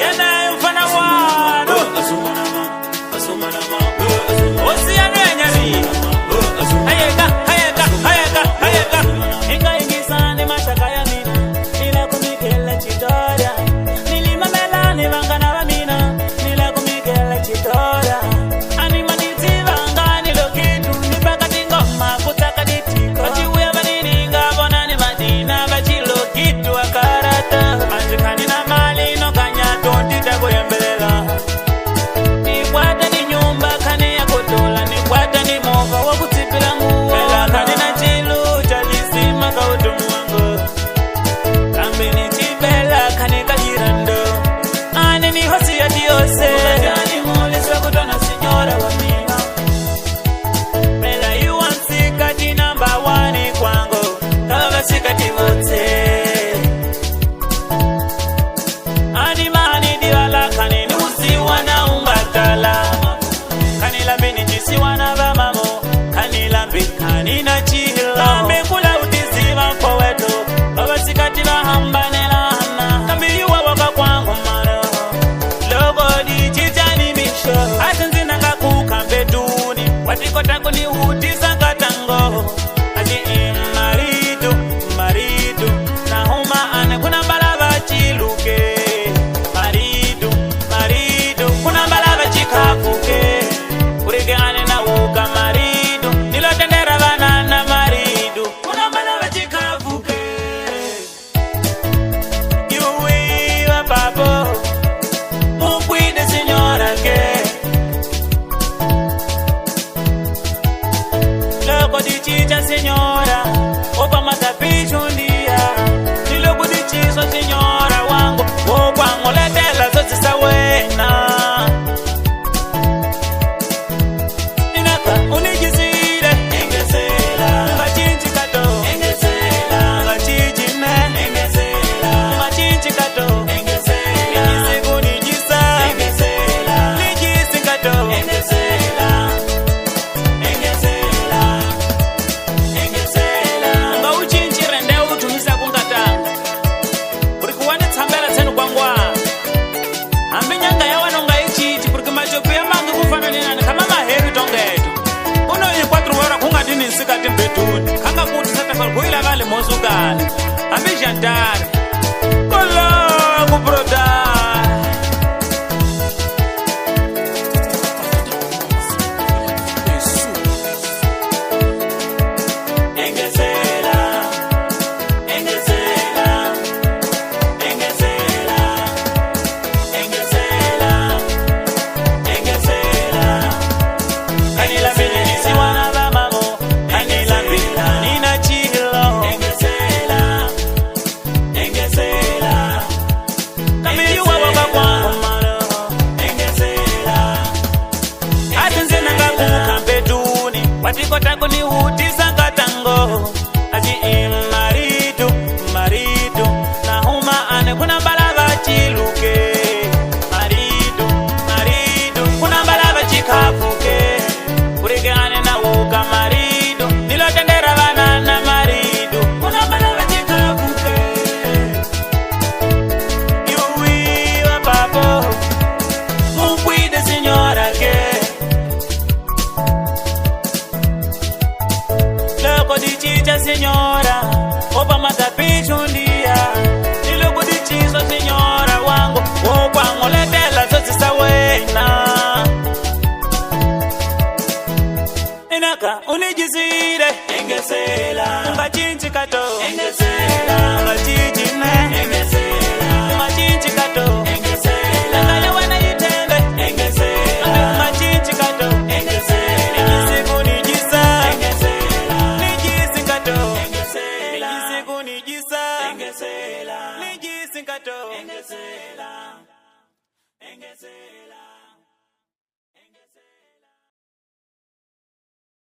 Yana mfana wano Osiano nyari Hayeka Inga ingisani mashaka ya mina Nila kumikele chitoria Nilima melani vangana wa mina Nila kumikele chitoria Animaniti vanga nilokitu Nipaka tingoma kutaka ditiko Wachiuya vanini ngabona ni madina Vachilo kitu wakarata Majikani na mali no kanya tonti tako yembelela Nikwata ni nyumba kani ya kotola Nikwata ni moga wakutipila nguwa Mela kani na chilu chalisima kautumu wangu Kambini chibela kani kahirando Ani ni hosi ya diose Mukajani muliswa kutona sinyora wa mina Mela yuwansika number 1 kwangu Kava sikati vote Ani mani diwala kani nusi wana umbatala Kani lambi ni jisi wana vamamo Kani lambi kani na chihilo Lambi kula utizima kwa wetu Baba sikati vahambanela hana Kambi yuwa waka kwangu mano Logo di chijani misho Asenzi nanga kukambe duni Watiko tangu ni utisa katango Aji maridu Na huma ane kuna mbalava chiluke Maridu Kuna mbalava chikafuke Urige ane na uka maridu Nilotendera vanana maridu Kuna mbalava chikafuke Yui wa papo Mukwide signora ke Loko di chicha signora Opa matapichu ndia Niloko di chiso signora wangu Opa ngoletela zote sawena Inaka unijizire Engesela Ngachinchi kato Engesela Ngachijine Engesela Ngachinchi kato Engesela Nijisiku nijisa Engesela Nijisi kato Engesela Nga uchinchire ndeo kutumisa kungatanga Urikuwane tsambela tsenu kwangwa Ambi nyanga ya wanonga ichichi Puriki machoku ya mangi kufana nina Kama maheri tongetu Uno yi 4 wara kunga dini nsika timbetuni Kanga kuti satafa kuila vale mozugani Ambi jantari Kola kubroda Watiko tangu ni utisa katango Aji maridu Na huma ane kuna mbalava chiluke Maridu Kuna mbalava chikafuke Urige ane na uka maridu Nilotendera vanana maridu Kuna mbalava chikafuke Yui wa papo Mukwide signora ke Loko di chicha signora Opa matapichu ndia Niloko di chiso signora wangu Opa ngoletela zote sawena Inaka unijizire Engesela Ngachinchi kato Engesela Ngachijine Engesela Ngachinchi kato Engesela Ngaya wana yitende Engesela Ngachinchi kato Engesela Nijisiku nijisa Engesela Nijisi kato Engesela Nijisiku nijisa Engesela Nijisi kato Engesela